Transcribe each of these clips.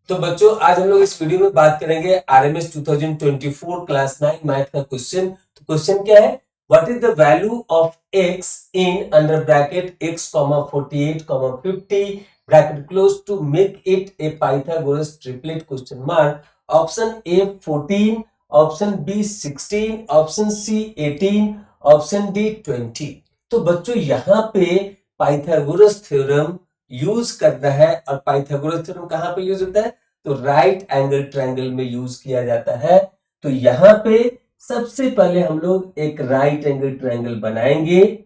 तो बच्चों आज हम लोग इस वीडियो में बात करेंगे आरएमएस 2024 क्लास 9 मैथ का क्वेश्चन। तो क्वेश्चन क्या है, what is the value of x in under bracket x, 48, 50 bracket close to make it a Pythagoras triplet question mark. Option A 14, option B 16, option C 18, option D 20। तो बच्चों यहाँ पे Pythagoras theorem use करना है, और Pythagoras theorem कहां पे use होता है, तो राइट एंगल ट्रायंगल में यूज किया जाता है। तो यहां पे सबसे पहले हम लोग एक राइट एंगल ट्रायंगल बनाएंगे।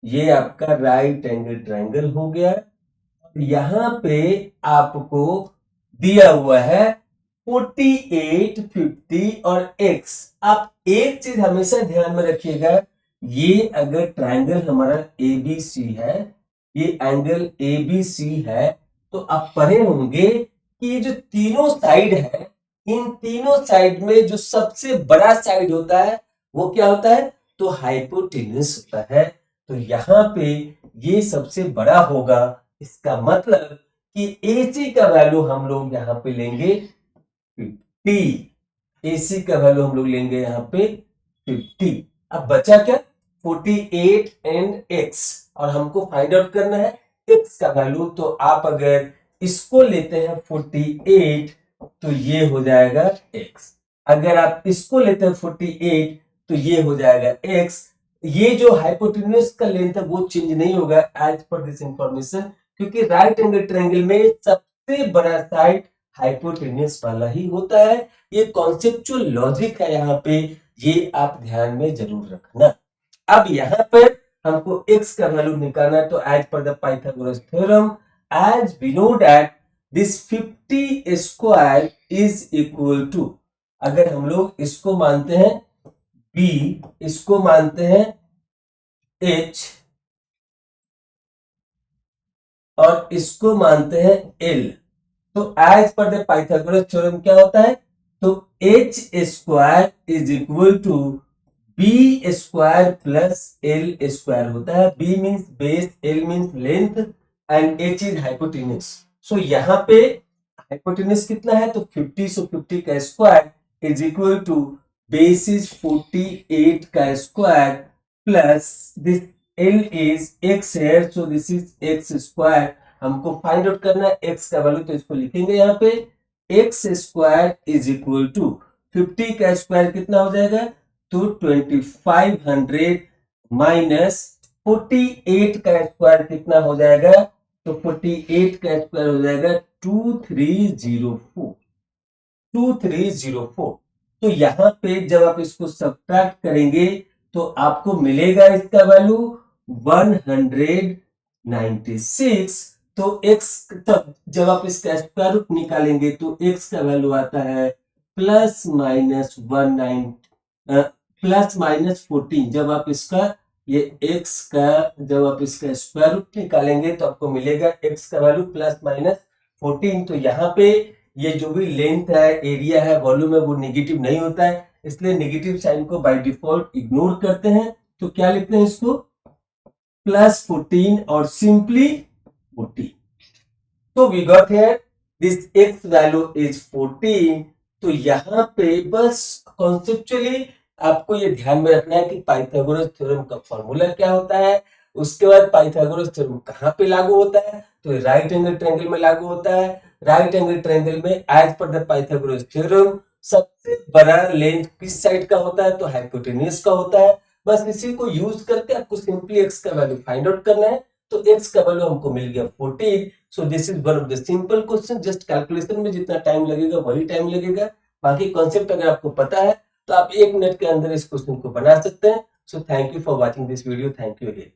ये आपका राइट एंगल ट्रायंगल हो गया। यहां पे आपको दिया हुआ है 48, 50 और x। आप एक चीज हमेशा ध्यान में रखिएगा, ये अगर ट्रायंगल हमारा ABC है, ये एंगल ABC है, तो आप पढ़े होंगे कि ये जो तीनों साइड है, इन तीनों साइड में जो सबसे बड़ा साइड होता है वो क्या होता है, तो हाइपोटेन्यूस होता है। तो यहाँ पे ये सबसे बड़ा होगा। इसका मतलब कि AC का वैल्यू हम लोग यहाँ पे लेंगे 50। AC का वैल्यू हम लोग लेंगे यहाँ पे 50। अब बचा क्या, 48 एंड x, और हमको फाइंड आउट करना है x का वैल्यू। तो आप अगर इसको लेते हैं 48, तो ये हो जाएगा x। अगर आप इसको लेते हैं 48, तो ये हो जाएगा x। ये जो हाइपोटेन्यूस का लेंथ है वो चेंज नहीं होगा एज पर दिस इंफॉर्मेशन, क्योंकि राइट एंगल ट्रायंगल में सबसे बड़ा साइड हाइपोटेन्यूस वाला ही होता है। ये कॉन्सेप्चुअल लॉजिक है यहाँ पे, ये आप ध्यान में जरूर रखना। अब यहाँ पर हमको x का वैल्यू निकालना है। तो as per the Pythagoras theorem, as we know that this 50 square is equal to, अगर हम लोग इसको मानते हैं b, इसको मानते हैं h, और इसको मानते हैं l, तो as per the Pythagoras theorem क्या होता है, तो h square is equal to B square plus L square होता है। b means base, l means length and h is hypotenuse. So यहाँ पे हाइपोटेन्यूस कितना है, तो 50, सो 50 का square is equal to base is 48 का square plus this l is x है, so this is x square. हमको फाइंड आउट करना है x का वैल्यू, तो इसको लिखेंगे यहाँ पे x square is equal to 50 का स्क्वायर कितना हो जाएगा, तो 2500 माइनस 48 का स्क्वायर कितना हो जाएगा, तो 48 का स्क्वायर हो जाएगा 2304। तो यहाँ पे जब आप इसको सब्ट्रैक्ट करेंगे तो आपको मिलेगा इसका वैल्यू 196। तो x, तब जब आप इसका स्क्वायर रूट निकालेंगे तो x का वैल्यू आता है प्लस माइनस 14। जब आप इसका ये x का जब आप इसका स्क्वायर रूट निकालेंगे तो आपको मिलेगा x का वैल्यू प्लस माइनस 14। तो यहाँ पे ये जो भी लेंथ है, एरिया है, वॉल्यूम है, वो नेगेटिव नहीं होता है, इसलिए नेगेटिव साइन को बाय डिफॉल्ट इग्नोर करते हैं। तो क्या लिखते हैं इसको, प्लस 14 और सिंपली 14। तो we got here this x value is 14। तो यहाँ पे बस कॉन्सेप्चुअली आपको ये ध्यान में रखना है कि पाइथागोरस थ्योरम का फॉर्मूला क्या होता है। उसके बाद पाइथागोरस थ्योरम कहाँ पे लागू होता है, तो राइट एंगल ट्रायंगल में लागू होता है। राइट एंगल ट्रायंगल में as per the Pythagoras theorem सबसे बड़ा लेंथ किस साइड का होता है, तो हाइपोटेन्यूस का होता है। बस इसी को यूज करके आपको सिंपली x का वैल्यू फाइंड आउट करना है। तो x का वैल्यू हमको मिल गया 14। सो this is one of the simple question. Just calculation में जितना टाइम लगेगा वही टाइम लगेगा। बाकी कॉन्सेप्ट अगर आपको पता है तो आप 1 मिनट के अंदर इस क्वेश्चन को बना सकते हैं। So thank you for watching this video. Thank you again.